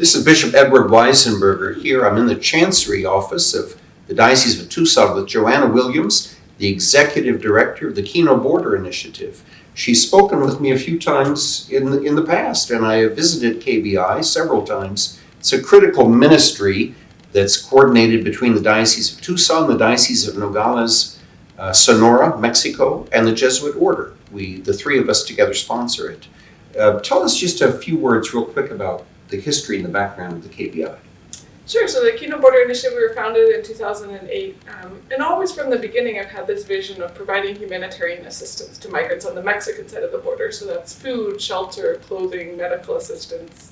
This is Bishop Edward Weisenburger here. I'm in the Chancery Office of the Diocese of Tucson with Joanna Williams, the Executive Director of the Kino Border Initiative. She's spoken with me a few times in the past, and I have visited KBI several times. It's a critical ministry that's coordinated between the Diocese of Tucson, the Diocese of Nogales, Sonora, Mexico, and the Jesuit Order. The three of us together sponsor it. Tell us just a few words real quick about the history and the background of the KBI. Sure. So the Kino Border Initiative, we were founded in 2008. And always from the beginning, I've had this vision of providing humanitarian assistance to migrants on the Mexican side of the border. So that's food, shelter, clothing, medical assistance.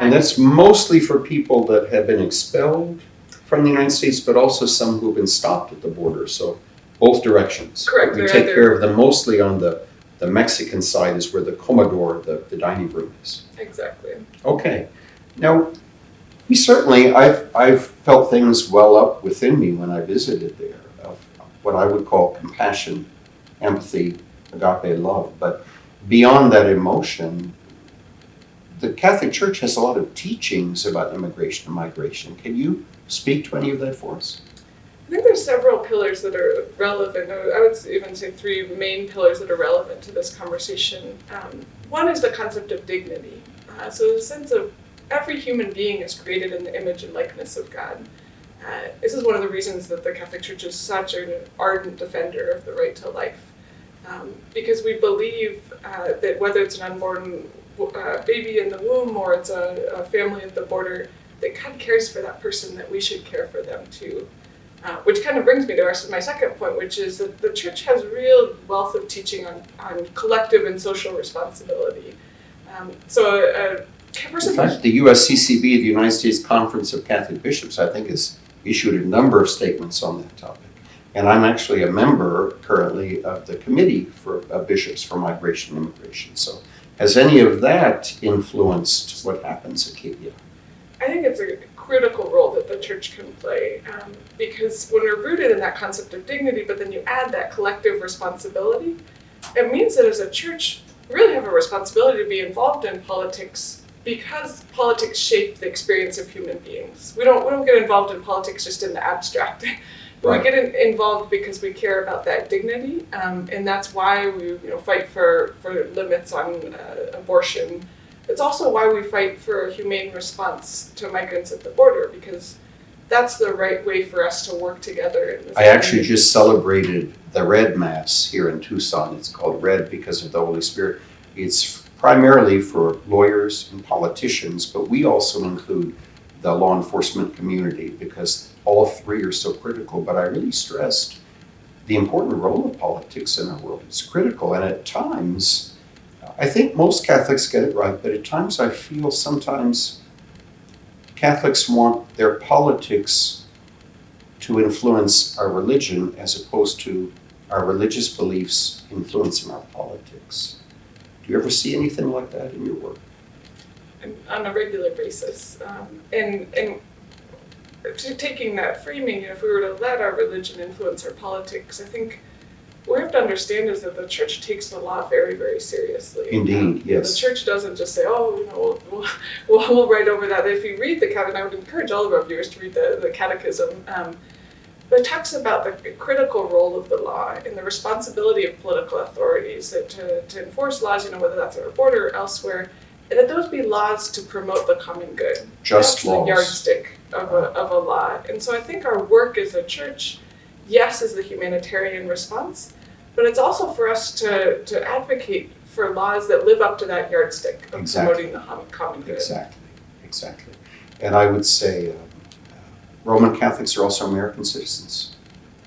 And that's mostly for people that have been expelled from the United States, but also some who have been stopped at the border. So both directions. Correct. We take care of them mostly on the Mexican side is where the comedor, the dining room is. Exactly. Okay. Now, I've felt things well up within me when I visited there of what I would call compassion, empathy, agape love. But beyond that emotion, the Catholic Church has a lot of teachings about immigration and migration. Can you speak to any of that for us? I think there's several pillars that are relevant. I would even say three main pillars that are relevant to this conversation. One is the concept of dignity. So the sense of every human being is created in the image and likeness of God. This is one of the reasons that the Catholic Church is such an ardent defender of the right to life. Because we believe that whether it's an unborn baby in the womb or it's a family at the border, that God cares for that person, that we should care for them too. Which kind of brings me to my second point, which is that the Church has a real wealth of teaching on collective and social responsibility. In fact, the USCCB, the United States Conference of Catholic Bishops, I think has issued a number of statements on that topic. And I'm actually a member currently of the Committee for Bishops for Migration and Immigration. So has any of that influenced what happens at KBI? I think it's a critical role that the Church can play because when we're rooted in that concept of dignity, but then you add that collective responsibility, it means that as a church, we really have a responsibility to be involved in politics because politics shape the experience of human beings. We don't get involved in politics just in the abstract. Right. We get involved because we care about that dignity, and that's why we fight for limits on abortion. It's also why we fight for a humane response to migrants at the border, because that's the right way for us to work together. In this actually just celebrated the Red Mass here in Tucson. It's called Red because of the Holy Spirit. It's primarily for lawyers and politicians, but we also include the law enforcement community because all three are so critical. But I really stressed the important role of politics in our world. It's critical, and at times, I think most Catholics get it right, but at times I feel sometimes Catholics want their politics to influence our religion as opposed to our religious beliefs influencing our politics. Do you ever see anything like that in your work? On a regular basis. And taking that framing, if we were to let our religion influence our politics, I think what we have to understand is that the Church takes the law very, very seriously. Indeed, yes. The Church doesn't just say, we'll write over that. If you read the Catechism, I would encourage all of our viewers to read the Catechism, but it talks about the critical role of the law and the responsibility of political authorities to enforce laws, whether that's at our border or elsewhere, and that those be laws to promote the common good. Just laws. That's the yardstick of a law. And so I think our work as a Church, yes, is the humanitarian response, but it's also for us to advocate for laws that live up to that yardstick of promoting the common good. Exactly. And I would say Roman Catholics are also American citizens,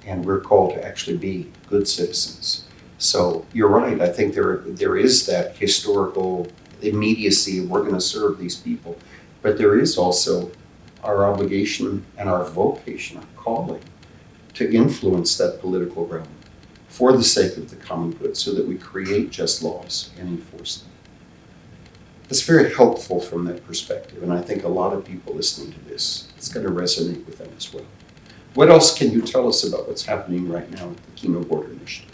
and we're called to actually be good citizens. So you're right. I think there is that historical immediacy of we're going to serve these people, but there is also our obligation and our vocation, our calling, to influence that political realm for the sake of the common good so that we create just laws and enforce them. It's very helpful from that perspective, and I think a lot of people listening to this, it's going to resonate with them as well. What else can you tell us about what's happening right now at the Kino Border Initiative?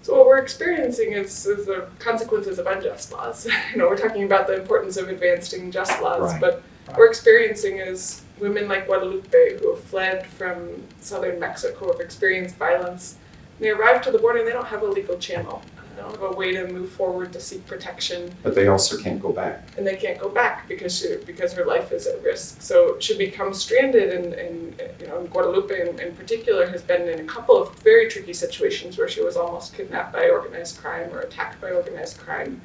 So what we're experiencing is the consequences of unjust laws. We're talking about the importance of advancing just laws, Right. but what we're experiencing is women like Guadalupe who have fled from southern Mexico, have experienced violence. They arrive to the border and they don't have a legal channel. They don't have a way to move forward to seek protection. But they also can't go back. And they can't go back because her life is at risk. So she becomes stranded, and Guadalupe in particular has been in a couple of very tricky situations where she was almost kidnapped by organized crime or attacked by organized crime.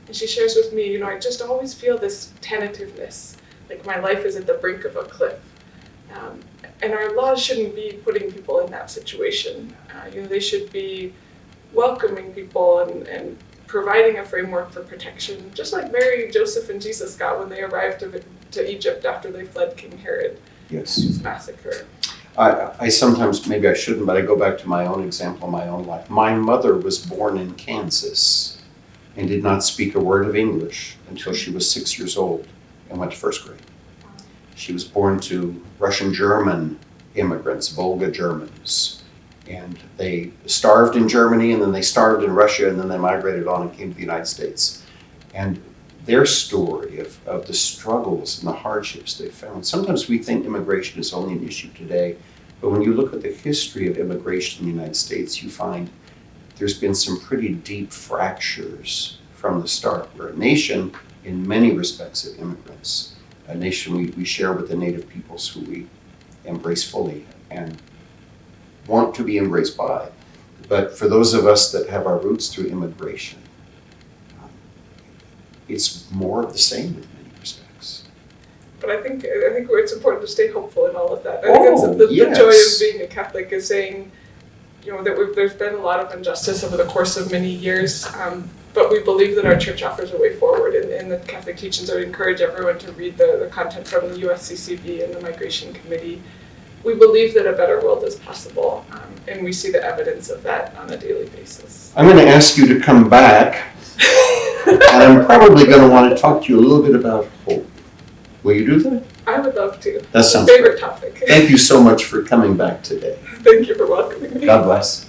And she shares with me, I just always feel this tentativeness, like my life is at the brink of a cliff. And our laws shouldn't be putting people in that situation. They should be welcoming people and providing a framework for protection, just like Mary, Joseph, and Jesus got when they arrived to Egypt after they fled King Herod's massacre. I sometimes, maybe I shouldn't, but I go back to my own example, my own life. My mother was born in Kansas and did not speak a word of English until she was 6 years old and went to first grade. She was born to Russian-German immigrants, Volga Germans, and they starved in Germany, and then they starved in Russia, and then they migrated on and came to the United States. And their story of the struggles and the hardships they found. Sometimes we think immigration is only an issue today, but when you look at the history of immigration in the United States, you find there's been some pretty deep fractures from the start. We're a nation in many respects of immigrants, a nation we share with the native peoples who we embrace fully and want to be embraced by. But for those of us that have our roots through immigration, it's more of the same in many respects. But I think it's important to stay hopeful in all of that. I think the joy of being a Catholic is saying, that there's been a lot of injustice over the course of many years, but we believe that our church offers a way forward, and the Catholic teachings. I would encourage everyone to read the content from the USCCB and the Migration Committee. We believe that a better world is possible, and we see the evidence of that on a daily basis. I'm going to ask you to come back, and I'm probably going to want to talk to you a little bit about hope. Will you do that? I would love to. That sounds favorite great. topic. Thank you so much for coming back today. Thank you for welcoming me. God bless.